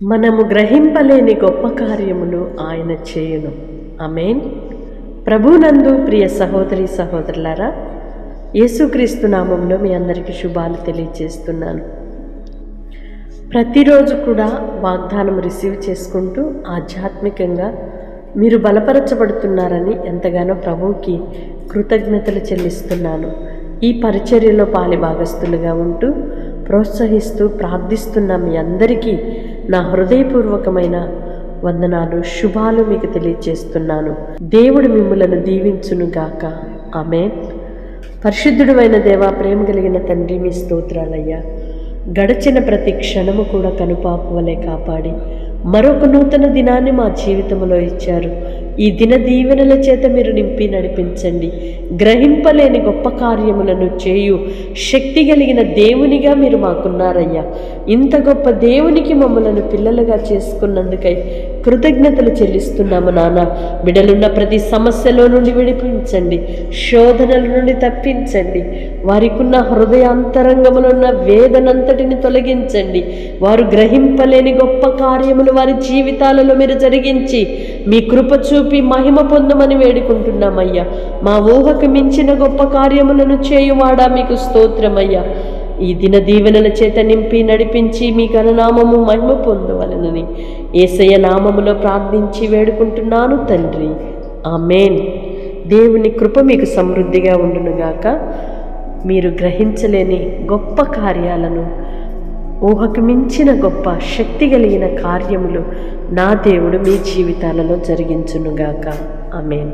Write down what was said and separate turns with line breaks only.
మనము గ్రహింపలేని గొప్ప కార్యములు ఆయన చేయును. ఆమేన్. ప్రభునందు ప్రియ సహోదరి సహోదరులారా, యేసుక్రీస్తు నామంలో మీ అందరికీ శుభాలు తెలియజేస్తున్నాను. ప్రతిరోజు కూడా వాగ్దానం రిసీవ్ చేసుకుంటూ ఆధ్యాత్మికంగా మీరు బలపరచబడుతున్నారని ఎంతగానో ప్రభువుకి కృతజ్ఞతలు చెల్లిస్తున్నాను. ఈ పరిచర్యలో పాలిభాగస్తులుగా ఉంటూ ప్రోత్సహిస్తూ ప్రార్థిస్తున్న మీ అందరికీ నా హృదయపూర్వకమైన వందనాలు, శుభాలు మీకు తెలియజేస్తున్నాను. దేవుడు మిమ్ములను దీవించునుగాక. ఆమేన్. పరిశుద్ధుడైన దేవా, ప్రేమ కలిగిన తండ్రి, మీ స్తోత్రాలయ్యా. గడిచిన ప్రతి క్షణము కూడా కనుపాపు వలె కాపాడి మరొక నూతన దినాన్ని మా జీవితంలో ఇచ్చారు. ఈ దిన దీవెనల చేత మీరు నింపి నడిపించండి. గ్రహింపలేని గొప్ప కార్యములను చేయు శక్తి కలిగిన దేవునిగా మీరు మాకున్నారయ్యా. ఇంత గొప్ప దేవునికి మమ్మలను పిల్లలుగా చేసుకున్నందుకై కృతజ్ఞతలు చెల్లిస్తున్నాము నాన్న. బిడ్డలున్న ప్రతి సమస్యలో నుండి విడిపించండి, శోధనల నుండి తప్పించండి. వారికి ఉన్న హృదయాంతరంగములో ఉన్న వేదనంతటిని తొలగించండి. వారు గ్రహింపలేని గొప్ప కార్యములు వారి జీవితాలలో మీరు జరిగించి మీ కృప చూపి మహిమ పొందమని వేడుకుంటున్నామయ్యా. మా ఊహకు మించిన గొప్ప కార్యములను చేయువాడా, మీకు స్తోత్రమయ్యా. ఈ దిన దీవెనల చేత నింపి నడిపించి మీ ఘననామము మహిమ పొందవలనని యేసయ్య నామములో ప్రార్థించి వేడుకుంటున్నాను తండ్రి. ఆమేన్. దేవుని కృప మీకు సమృద్ధిగా ఉండునుగాక. మీరు గ్రహించలేని గొప్ప కార్యాలను, ఊహకు మించిన గొప్ప శక్తి కలిగిన కార్యములు నా దేవుడు మీ జీవితాలలో జరిగించునుగాక. ఆమేన్.